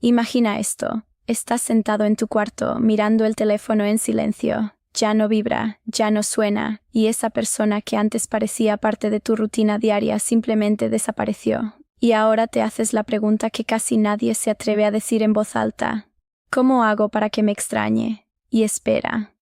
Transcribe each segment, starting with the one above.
Imagina esto. Estás sentado en tu cuarto, mirando el teléfono en silencio. Ya no vibra, ya no suena, y esa persona que antes parecía parte de tu rutina diaria simplemente desapareció. Y ahora te haces la pregunta que casi nadie se atreve a decir en voz alta. ¿Cómo hago para que me extrañe? Y espera.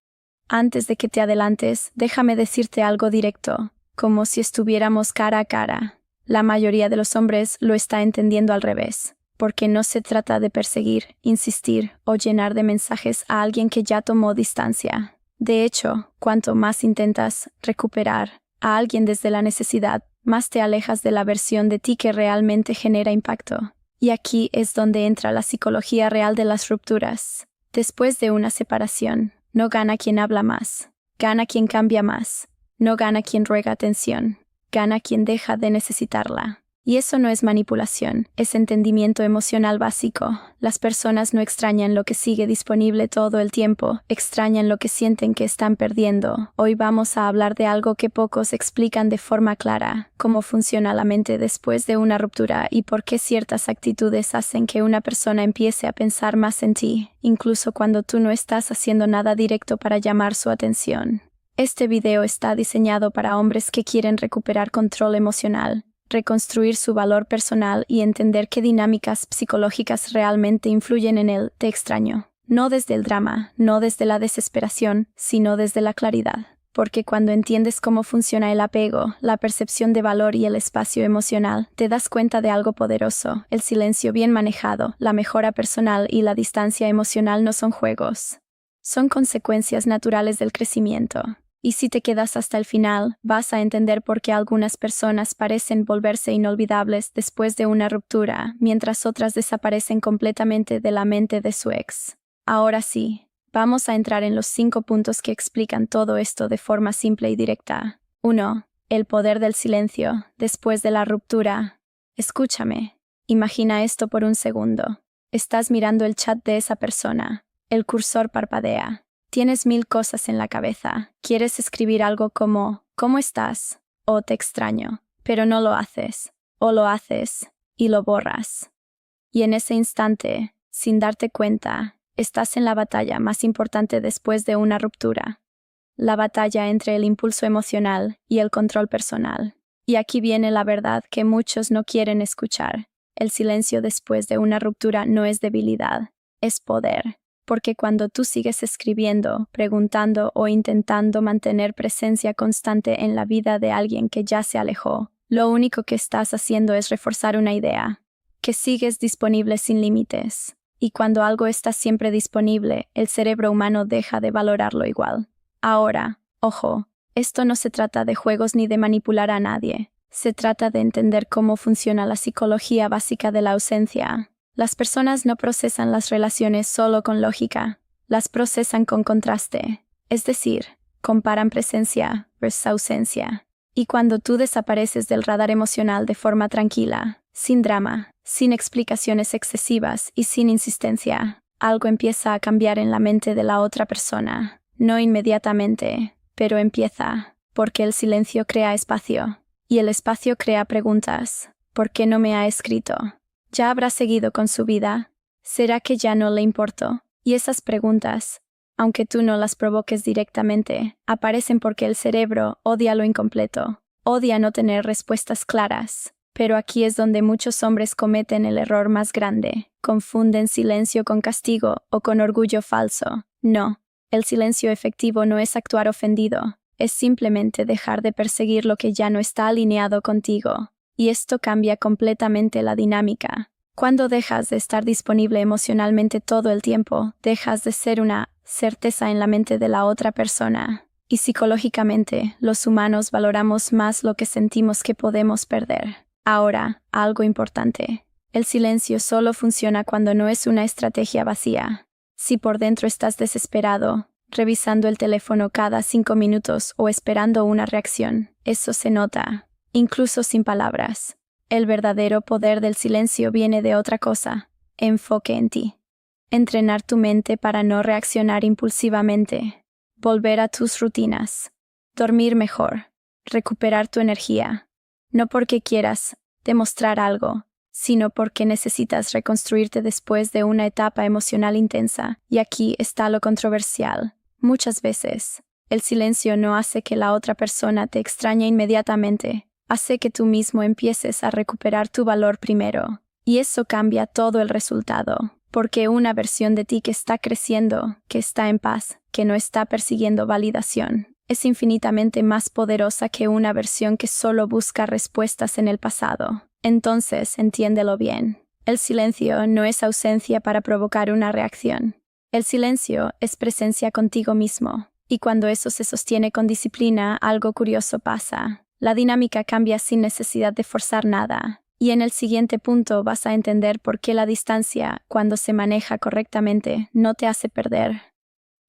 Antes de que te adelantes, déjame decirte algo directo, como si estuviéramos cara a cara. La mayoría de los hombres lo está entendiendo al revés, porque no se trata de perseguir, insistir o llenar de mensajes a alguien que ya tomó distancia. De hecho, cuanto más intentas recuperar a alguien desde la necesidad, más te alejas de la versión de ti que realmente genera impacto. Y aquí es donde entra la psicología real de las rupturas. Después de una separación, no gana quien habla más, gana quien cambia más, no gana quien ruega atención, gana quien deja de necesitarla. Y eso no es manipulación, es entendimiento emocional básico. Las personas no extrañan lo que sigue disponible todo el tiempo, extrañan lo que sienten que están perdiendo. Hoy vamos a hablar de algo que pocos explican de forma clara, cómo funciona la mente después de una ruptura y por qué ciertas actitudes hacen que una persona empiece a pensar más en ti, incluso cuando tú no estás haciendo nada directo para llamar su atención. Este video está diseñado para hombres que quieren recuperar control emocional, reconstruir su valor personal y entender qué dinámicas psicológicas realmente influyen en el te extraño. No desde el drama, no desde la desesperación, sino desde la claridad. Porque cuando entiendes cómo funciona el apego, la percepción de valor y el espacio emocional, te das cuenta de algo poderoso. El silencio bien manejado, la mejora personal y la distancia emocional no son juegos. Son consecuencias naturales del crecimiento. Y si te quedas hasta el final, vas a entender por qué algunas personas parecen volverse inolvidables después de una ruptura, mientras otras desaparecen completamente de la mente de su ex. Ahora sí, vamos a entrar en los 5 puntos que explican todo esto de forma simple y directa. 1. El poder del silencio, después de la ruptura. Escúchame. Imagina esto por un segundo. Estás mirando el chat de esa persona. El cursor parpadea. Tienes 1000 cosas en la cabeza. Quieres escribir algo como ¿cómo estás? O te extraño, pero no lo haces. O lo haces y lo borras. Y en ese instante, sin darte cuenta, estás en la batalla más importante después de una ruptura. La batalla entre el impulso emocional y el control personal. Y aquí viene la verdad que muchos no quieren escuchar. El silencio después de una ruptura no es debilidad, es poder. Porque cuando tú sigues escribiendo, preguntando o intentando mantener presencia constante en la vida de alguien que ya se alejó, lo único que estás haciendo es reforzar una idea, que sigues disponible sin límites. Y cuando algo está siempre disponible, el cerebro humano deja de valorarlo igual. Ahora, ojo, esto no se trata de juegos ni de manipular a nadie. Se trata de entender cómo funciona la psicología básica de la ausencia. Las personas no procesan las relaciones solo con lógica, las procesan con contraste, es decir, comparan presencia versus ausencia. Y cuando tú desapareces del radar emocional de forma tranquila, sin drama, sin explicaciones excesivas y sin insistencia, algo empieza a cambiar en la mente de la otra persona. No inmediatamente, pero empieza, porque el silencio crea espacio, y el espacio crea preguntas. ¿Por qué no me ha escrito? ¿Ya habrá seguido con su vida? ¿Será que ya no le importo? Y esas preguntas, aunque tú no las provoques directamente, aparecen porque el cerebro odia lo incompleto, odia no tener respuestas claras. Pero aquí es donde muchos hombres cometen el error más grande. Confunden silencio con castigo o con orgullo falso. No, el silencio efectivo no es actuar ofendido, es simplemente dejar de perseguir lo que ya no está alineado contigo. Y esto cambia completamente la dinámica. Cuando dejas de estar disponible emocionalmente todo el tiempo, dejas de ser una certeza en la mente de la otra persona. Y psicológicamente, los humanos valoramos más lo que sentimos que podemos perder. Ahora, algo importante. El silencio solo funciona cuando no es una estrategia vacía. Si por dentro estás desesperado, revisando el teléfono cada 5 minutos o esperando una reacción, eso se nota. Incluso sin palabras. El verdadero poder del silencio viene de otra cosa, enfoque en ti. Entrenar tu mente para no reaccionar impulsivamente. Volver a tus rutinas. Dormir mejor. Recuperar tu energía. No porque quieras demostrar algo, sino porque necesitas reconstruirte después de una etapa emocional intensa. Y aquí está lo controversial. Muchas veces, el silencio no hace que la otra persona te extrañe inmediatamente, hace que tú mismo empieces a recuperar tu valor primero. Y eso cambia todo el resultado, porque una versión de ti que está creciendo, que está en paz, que no está persiguiendo validación, es infinitamente más poderosa que una versión que solo busca respuestas en el pasado. Entonces, entiéndelo bien. El silencio no es ausencia para provocar una reacción. El silencio es presencia contigo mismo. Y cuando eso se sostiene con disciplina, algo curioso pasa. La dinámica cambia sin necesidad de forzar nada. Y en el siguiente punto vas a entender por qué la distancia, cuando se maneja correctamente, no te hace perder.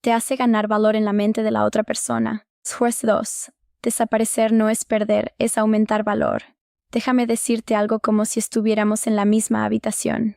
Te hace ganar valor en la mente de la otra persona. Juez 2. Desaparecer no es perder, es aumentar valor. Déjame decirte algo como si estuviéramos en la misma habitación.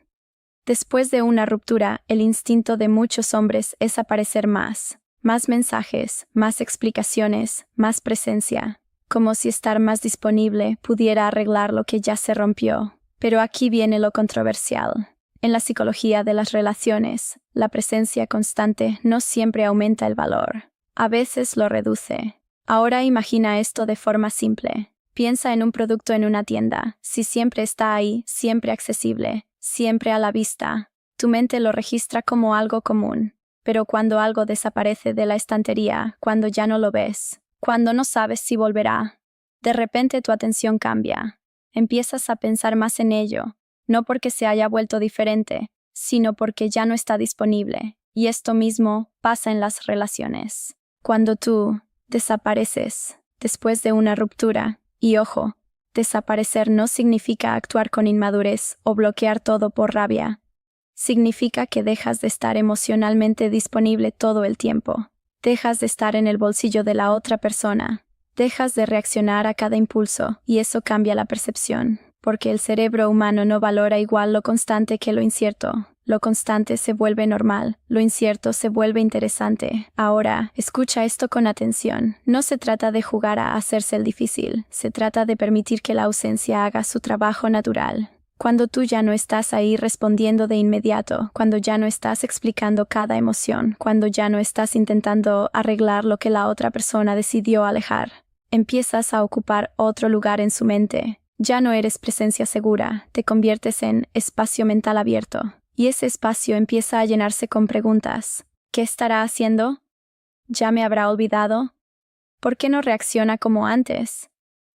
Después de una ruptura, el instinto de muchos hombres es aparecer más. Más mensajes, más explicaciones, más presencia. Como si estar más disponible pudiera arreglar lo que ya se rompió. Pero aquí viene lo controversial. En la psicología de las relaciones, la presencia constante no siempre aumenta el valor. A veces lo reduce. Ahora imagina esto de forma simple. Piensa en un producto en una tienda. Si siempre está ahí, siempre accesible, siempre a la vista, tu mente lo registra como algo común. Pero cuando algo desaparece de la estantería, cuando ya no lo ves, cuando no sabes si volverá, de repente tu atención cambia. Empiezas a pensar más en ello, no porque se haya vuelto diferente, sino porque ya no está disponible. Y esto mismo pasa en las relaciones. Cuando tú desapareces después de una ruptura, y ojo, desaparecer no significa actuar con inmadurez o bloquear todo por rabia. Significa que dejas de estar emocionalmente disponible todo el tiempo. Dejas de estar en el bolsillo de la otra persona. Dejas de reaccionar a cada impulso, y eso cambia la percepción, porque el cerebro humano no valora igual lo constante que lo incierto. Lo constante se vuelve normal, lo incierto se vuelve interesante. Ahora, escucha esto con atención. No se trata de jugar a hacerse el difícil, se trata de permitir que la ausencia haga su trabajo natural. Cuando tú ya no estás ahí respondiendo de inmediato, cuando ya no estás explicando cada emoción, cuando ya no estás intentando arreglar lo que la otra persona decidió alejar, empiezas a ocupar otro lugar en su mente. Ya no eres presencia segura, te conviertes en espacio mental abierto. Y ese espacio empieza a llenarse con preguntas. ¿Qué estará haciendo? ¿Ya me habrá olvidado? ¿Por qué no reacciona como antes?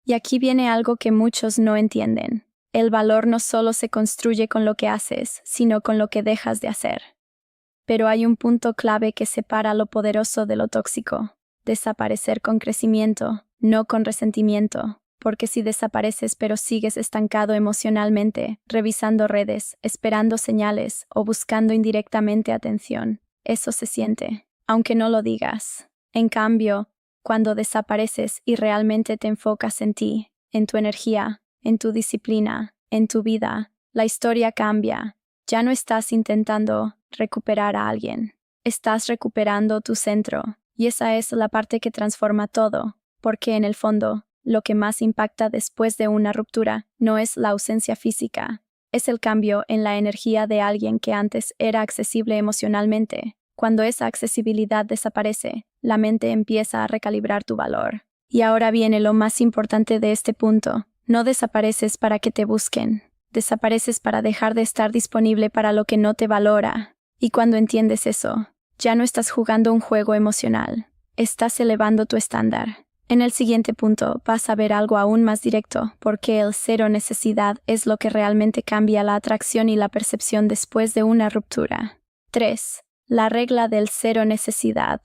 Y aquí viene algo que muchos no entienden. El valor no solo se construye con lo que haces, sino con lo que dejas de hacer. Pero hay un punto clave que separa lo poderoso de lo tóxico. Desaparecer con crecimiento, no con resentimiento. Porque si desapareces pero sigues estancado emocionalmente, revisando redes, esperando señales o buscando indirectamente atención, eso se siente, aunque no lo digas. En cambio, cuando desapareces y realmente te enfocas en ti, en tu energía, en tu disciplina, en tu vida, la historia cambia. Ya no estás intentando recuperar a alguien, estás recuperando tu centro, y esa es la parte que transforma todo, porque en el fondo, lo que más impacta después de una ruptura no es la ausencia física, es el cambio en la energía de alguien que antes era accesible emocionalmente. Cuando esa accesibilidad desaparece, la mente empieza a recalibrar tu valor. Y ahora viene lo más importante de este punto. No desapareces para que te busquen. Desapareces para dejar de estar disponible para lo que no te valora. Y cuando entiendes eso, ya no estás jugando un juego emocional. Estás elevando tu estándar. En el siguiente punto vas a ver algo aún más directo, porque el cero necesidad es lo que realmente cambia la atracción y la percepción después de una ruptura. 3. La regla del cero necesidad.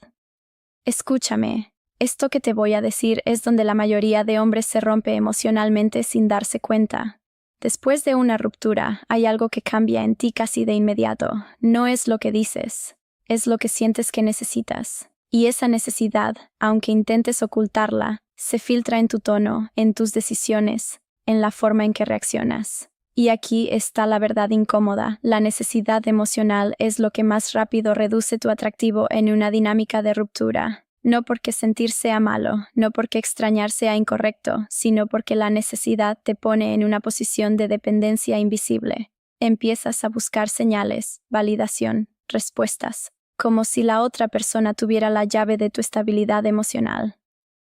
Escúchame, esto que te voy a decir es donde la mayoría de hombres se rompe emocionalmente sin darse cuenta. Después de una ruptura, hay algo que cambia en ti casi de inmediato. No es lo que dices, es lo que sientes que necesitas. Y esa necesidad, aunque intentes ocultarla, se filtra en tu tono, en tus decisiones, en la forma en que reaccionas. Y aquí está la verdad incómoda. La necesidad emocional es lo que más rápido reduce tu atractivo en una dinámica de ruptura. No porque sentir sea malo, no porque extrañar sea incorrecto, sino porque la necesidad te pone en una posición de dependencia invisible. Empiezas a buscar señales, validación, respuestas, como si la otra persona tuviera la llave de tu estabilidad emocional.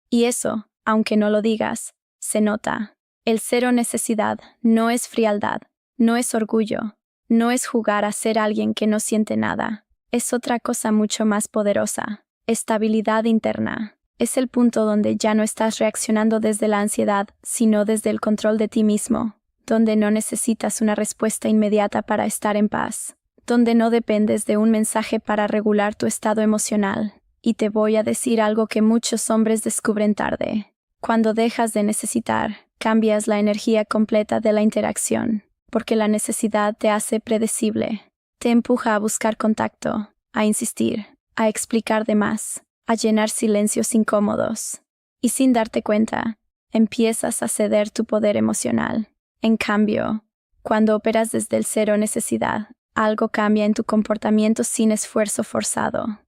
Y eso, aunque no lo digas, se nota. El cero necesidad no es frialdad, no es orgullo, no es jugar a ser alguien que no siente nada. Es otra cosa mucho más poderosa. Estabilidad interna. Es el punto donde ya no estás reaccionando desde la ansiedad, sino desde el control de ti mismo, donde no necesitas una respuesta inmediata para estar en paz, donde no dependes de un mensaje para regular tu estado emocional. Y te voy a decir algo que muchos hombres descubren tarde. Cuando dejas de necesitar, cambias la energía completa de la interacción, porque la necesidad te hace predecible. Te empuja a buscar contacto, a insistir, a explicar de más, a llenar silencios incómodos. Y sin darte cuenta, empiezas a ceder tu poder emocional. En cambio, cuando operas desde el cero necesidad, algo cambia en tu comportamiento sin esfuerzo forzado.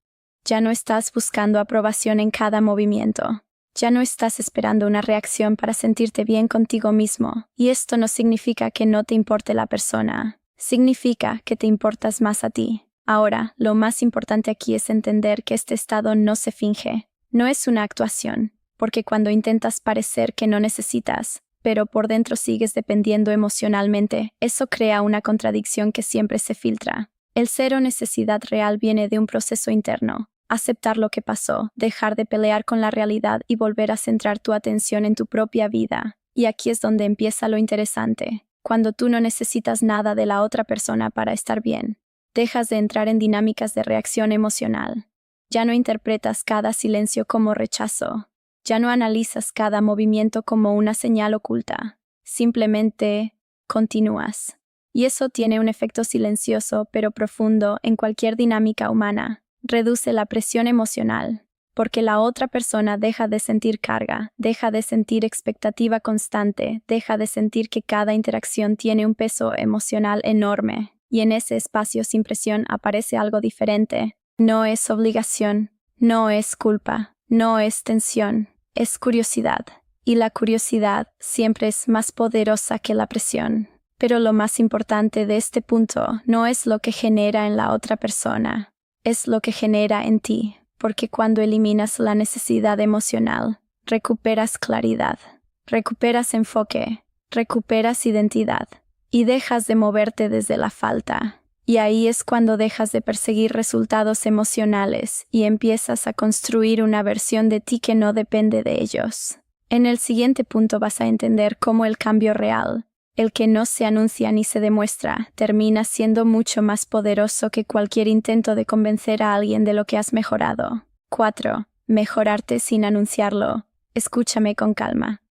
Ya no estás buscando aprobación en cada movimiento. Ya no estás esperando una reacción para sentirte bien contigo mismo. Y esto no significa que no te importe la persona. Significa que te importas más a ti. Ahora, lo más importante aquí es entender que este estado no se finge. No es una actuación. Porque cuando intentas parecer que no necesitas, pero por dentro sigues dependiendo emocionalmente, eso crea una contradicción que siempre se filtra. El cero necesidad real viene de un proceso interno. Aceptar lo que pasó, dejar de pelear con la realidad y volver a centrar tu atención en tu propia vida. Y aquí es donde empieza lo interesante. Cuando tú no necesitas nada de la otra persona para estar bien, dejas de entrar en dinámicas de reacción emocional. Ya no interpretas cada silencio como rechazo. Ya no analizas cada movimiento como una señal oculta. Simplemente continúas. Y eso tiene un efecto silencioso pero profundo en cualquier dinámica humana. Reduce la presión emocional, porque la otra persona deja de sentir carga, deja de sentir expectativa constante, deja de sentir que cada interacción tiene un peso emocional enorme. Y en ese espacio sin presión aparece algo diferente. No es obligación, no es culpa, no es tensión, es curiosidad. Y la curiosidad siempre es más poderosa que la presión. Pero lo más importante de este punto no es lo que genera en la otra persona, es lo que genera en ti, porque cuando eliminas la necesidad emocional, recuperas claridad, recuperas enfoque, recuperas identidad, y dejas de moverte desde la falta. Y ahí es cuando dejas de perseguir resultados emocionales y empiezas a construir una versión de ti que no depende de ellos. En el siguiente punto vas a entender cómo el cambio real, el que no se anuncia ni se demuestra, termina siendo mucho más poderoso que cualquier intento de convencer a alguien de lo que has mejorado. 4. Mejorarte sin anunciarlo. Escúchame con calma.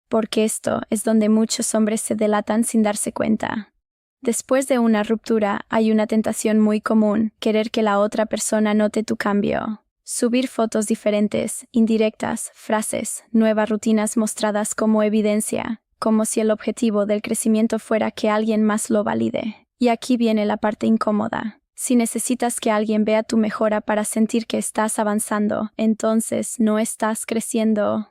Porque esto es donde muchos hombres se delatan sin darse cuenta. Después de una ruptura, hay una tentación muy común, querer que la otra persona note tu cambio. Subir fotos diferentes, indirectas, frases, nuevas rutinas mostradas como evidencia, como si el objetivo del crecimiento fuera que alguien más lo valide. Y aquí viene la parte incómoda. Si necesitas que alguien vea tu mejora para sentir que estás avanzando, entonces no estás creciendo,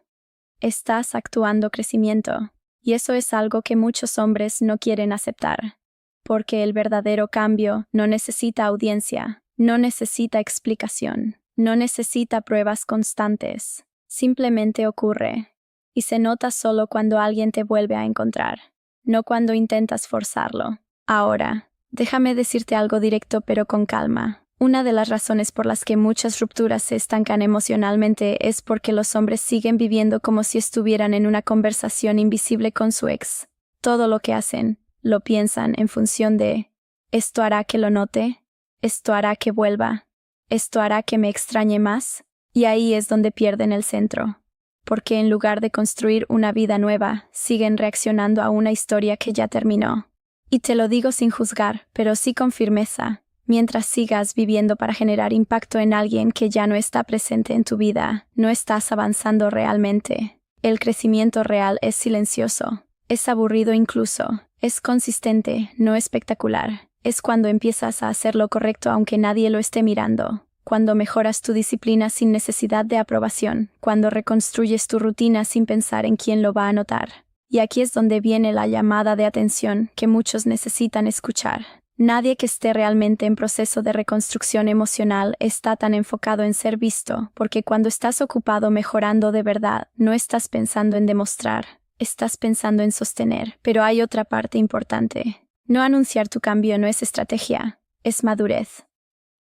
estás actuando crecimiento. Y eso es algo que muchos hombres no quieren aceptar. Porque el verdadero cambio no necesita audiencia, no necesita explicación, no necesita pruebas constantes. Simplemente ocurre. Y se nota solo cuando alguien te vuelve a encontrar, no cuando intentas forzarlo. Ahora, déjame decirte algo directo pero con calma. Una de las razones por las que muchas rupturas se estancan emocionalmente es porque los hombres siguen viviendo como si estuvieran en una conversación invisible con su ex. Todo lo que hacen, lo piensan en función de ¿esto hará que lo note? ¿Esto hará que vuelva? ¿Esto hará que me extrañe más? Y ahí es donde pierden el centro. Porque en lugar de construir una vida nueva, siguen reaccionando a una historia que ya terminó. Y te lo digo sin juzgar, pero sí con firmeza. Mientras sigas viviendo para generar impacto en alguien que ya no está presente en tu vida, no estás avanzando realmente. El crecimiento real es silencioso, es aburrido incluso, es consistente, no espectacular. Es cuando empiezas a hacer lo correcto aunque nadie lo esté mirando. cuando mejoras tu disciplina sin necesidad de aprobación, cuando reconstruyes tu rutina sin pensar en quién lo va a notar. Y aquí es donde viene la llamada de atención que muchos necesitan escuchar. Nadie que esté realmente en proceso de reconstrucción emocional está tan enfocado en ser visto, porque cuando estás ocupado mejorando de verdad, no estás pensando en demostrar, estás pensando en sostener. Pero hay otra parte importante. No anunciar tu cambio no es estrategia, es madurez.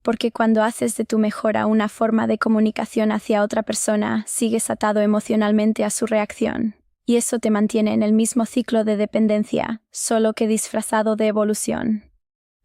Porque cuando haces de tu mejora una forma de comunicación hacia otra persona, sigues atado emocionalmente a su reacción. Y eso te mantiene en el mismo ciclo de dependencia, solo que disfrazado de evolución.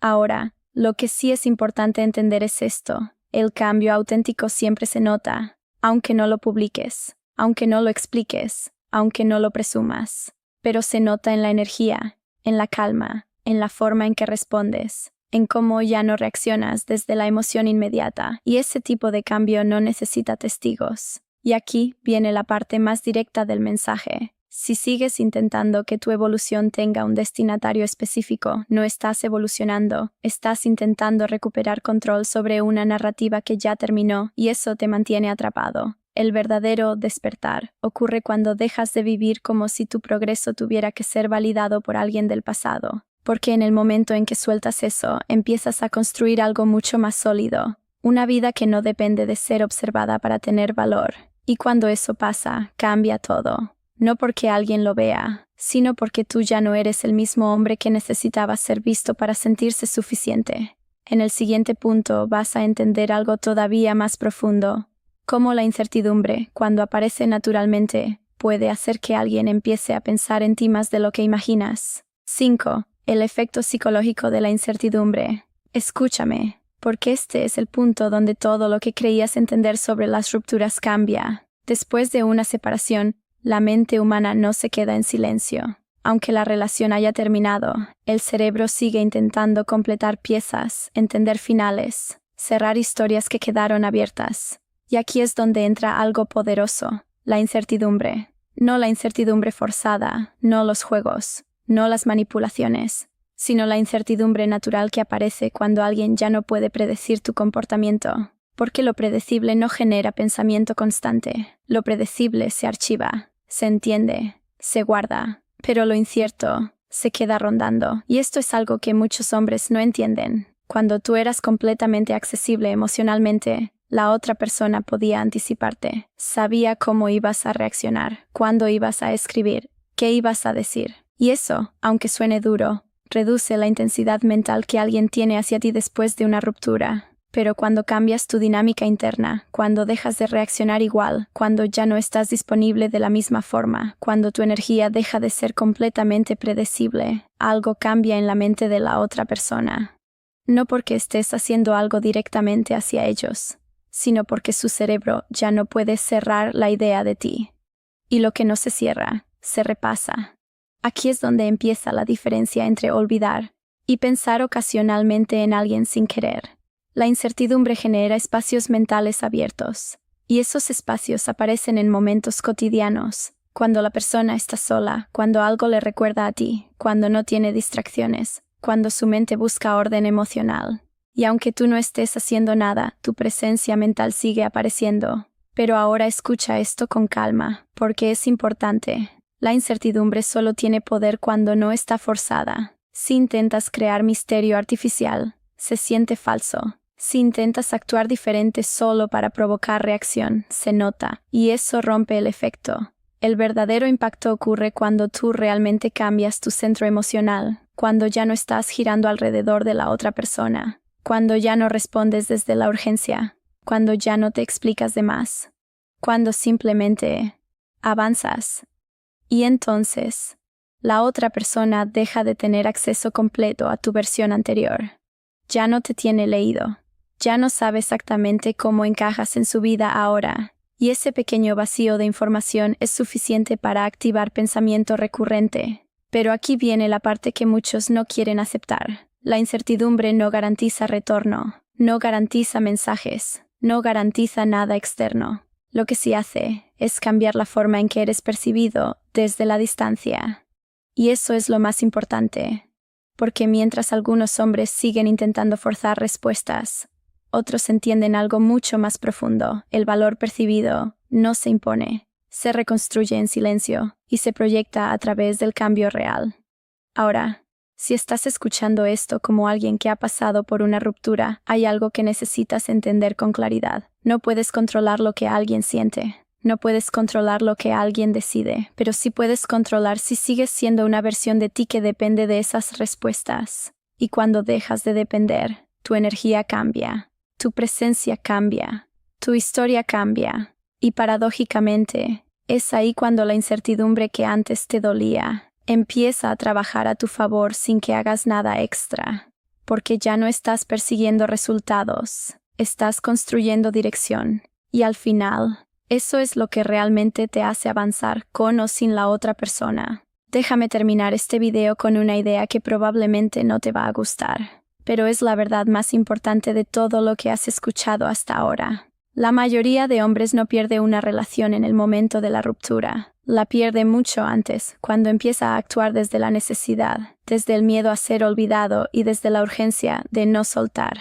Ahora, lo que sí es importante entender es esto: el cambio auténtico siempre se nota, aunque no lo publiques, aunque no lo expliques, aunque no lo presumas. Pero se nota en la energía, en la calma, en la forma en que respondes, en cómo ya no reaccionas desde la emoción inmediata, y ese tipo de cambio no necesita testigos. Y aquí viene la parte más directa del mensaje. Si sigues intentando que tu evolución tenga un destinatario específico, no estás evolucionando, estás intentando recuperar control sobre una narrativa que ya terminó, y eso te mantiene atrapado. El verdadero despertar ocurre cuando dejas de vivir como si tu progreso tuviera que ser validado por alguien del pasado. Porque en el momento en que sueltas eso, empiezas a construir algo mucho más sólido, una vida que no depende de ser observada para tener valor. Y cuando eso pasa, cambia todo. No porque alguien lo vea, sino porque tú ya no eres el mismo hombre que necesitaba ser visto para sentirse suficiente. En el siguiente punto vas a entender algo todavía más profundo: cómo la incertidumbre, cuando aparece naturalmente, puede hacer que alguien empiece a pensar en ti más de lo que imaginas. 5. El efecto psicológico de la incertidumbre. Escúchame, porque este es el punto donde todo lo que creías entender sobre las rupturas cambia. Después de una separación, la mente humana no se queda en silencio. Aunque la relación haya terminado, el cerebro sigue intentando completar piezas, entender finales, cerrar historias que quedaron abiertas. Y aquí es donde entra algo poderoso: la incertidumbre. No la incertidumbre forzada, no los juegos, no las manipulaciones, sino la incertidumbre natural que aparece cuando alguien ya no puede predecir tu comportamiento. Porque lo predecible no genera pensamiento constante. Lo predecible se archiva, se entiende, se guarda, pero lo incierto se queda rondando. Y esto es algo que muchos hombres no entienden. Cuando tú eras completamente accesible emocionalmente, la otra persona podía anticiparte. Sabía cómo ibas a reaccionar, cuándo ibas a escribir, qué ibas a decir. Y eso, aunque suene duro, reduce la intensidad mental que alguien tiene hacia ti después de una ruptura. Pero cuando cambias tu dinámica interna, cuando dejas de reaccionar igual, cuando ya no estás disponible de la misma forma, cuando tu energía deja de ser completamente predecible, algo cambia en la mente de la otra persona. No porque estés haciendo algo directamente hacia ellos, sino porque su cerebro ya no puede cerrar la idea de ti. Y lo que no se cierra, se repasa. Aquí es donde empieza la diferencia entre olvidar y pensar ocasionalmente en alguien sin querer. La incertidumbre genera espacios mentales abiertos, y esos espacios aparecen en momentos cotidianos, cuando la persona está sola, cuando algo le recuerda a ti, cuando no tiene distracciones, cuando su mente busca orden emocional. Y aunque tú no estés haciendo nada, tu presencia mental sigue apareciendo. Pero ahora escucha esto con calma, porque es importante. La incertidumbre solo tiene poder cuando no está forzada. Si intentas crear misterio artificial, se siente falso. Si intentas actuar diferente solo para provocar reacción, se nota, y eso rompe el efecto. El verdadero impacto ocurre cuando tú realmente cambias tu centro emocional, cuando ya no estás girando alrededor de la otra persona, cuando ya no respondes desde la urgencia, cuando ya no te explicas de más, cuando simplemente avanzas. Y entonces, la otra persona deja de tener acceso completo a tu versión anterior. Ya no te tiene leído. Ya no sabe exactamente cómo encajas en su vida ahora, y ese pequeño vacío de información es suficiente para activar pensamiento recurrente. Pero aquí viene la parte que muchos no quieren aceptar. La incertidumbre no garantiza retorno, no garantiza mensajes, no garantiza nada externo. Lo que sí hace es cambiar la forma en que eres percibido desde la distancia. Y eso es lo más importante, porque mientras algunos hombres siguen intentando forzar respuestas, Otros entienden algo mucho más profundo. El valor percibido no se impone, se reconstruye en silencio y se proyecta a través del cambio real. Ahora, si estás escuchando esto como alguien que ha pasado por una ruptura, hay algo que necesitas entender con claridad. No puedes controlar lo que alguien siente. No puedes controlar lo que alguien decide, pero sí puedes controlar si sigues siendo una versión de ti que depende de esas respuestas. Y cuando dejas de depender, tu energía cambia. Tu presencia cambia, tu historia cambia, y paradójicamente, es ahí cuando la incertidumbre que antes te dolía empieza a trabajar a tu favor sin que hagas nada extra, porque ya no estás persiguiendo resultados, estás construyendo dirección, y al final, eso es lo que realmente te hace avanzar con o sin la otra persona. Déjame terminar este video con una idea que probablemente no te va a gustar, pero es la verdad más importante de todo lo que has escuchado hasta ahora. La mayoría de hombres no pierde una relación en el momento de la ruptura. La pierde mucho antes, cuando empieza a actuar desde la necesidad, desde el miedo a ser olvidado y desde la urgencia de no soltar.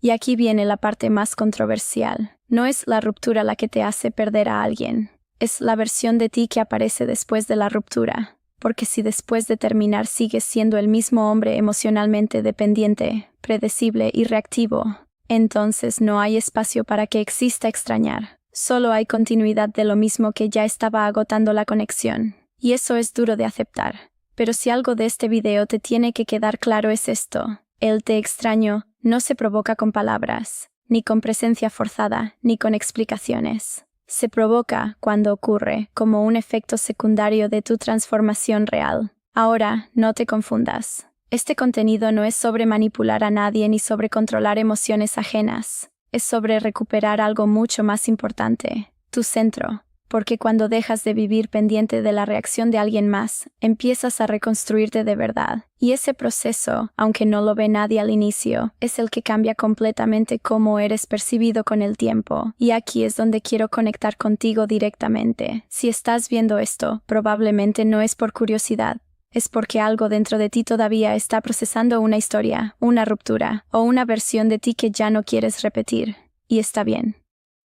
Y aquí viene la parte más controversial. No es la ruptura la que te hace perder a alguien. Es la versión de ti que aparece después de la ruptura. Porque si después de terminar sigues siendo el mismo hombre emocionalmente dependiente, predecible y reactivo, entonces no hay espacio para que exista extrañar. Solo hay continuidad de lo mismo que ya estaba agotando la conexión. Y eso es duro de aceptar. Pero si algo de este video te tiene que quedar claro es esto. El te extraño no se provoca con palabras, ni con presencia forzada, ni con explicaciones. Se provoca, cuando ocurre, como un efecto secundario de tu transformación real. Ahora, no te confundas. Este contenido no es sobre manipular a nadie ni sobre controlar emociones ajenas. Es sobre recuperar algo mucho más importante, tu centro. Porque cuando dejas de vivir pendiente de la reacción de alguien más, empiezas a reconstruirte de verdad. Y ese proceso, aunque no lo ve nadie al inicio, es el que cambia completamente cómo eres percibido con el tiempo. Y aquí es donde quiero conectar contigo directamente. Si estás viendo esto, probablemente no es por curiosidad. Es porque algo dentro de ti todavía está procesando una historia, una ruptura, o una versión de ti que ya no quieres repetir. Y está bien.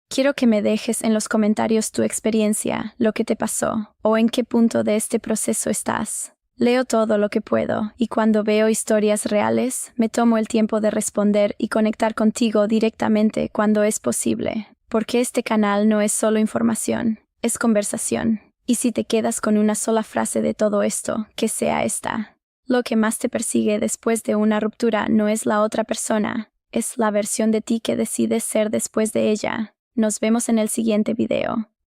Quiero que me dejes en los comentarios tu experiencia, lo que te pasó, o en qué punto de este proceso estás. Leo todo lo que puedo, y cuando veo historias reales, me tomo el tiempo de responder y conectar contigo directamente cuando es posible. Porque este canal no es solo información, es conversación. Y si te quedas con una sola frase de todo esto, que sea esta. Lo que más te persigue después de una ruptura no es la otra persona, es la versión de ti que decides ser después de ella. Nos vemos en el siguiente video.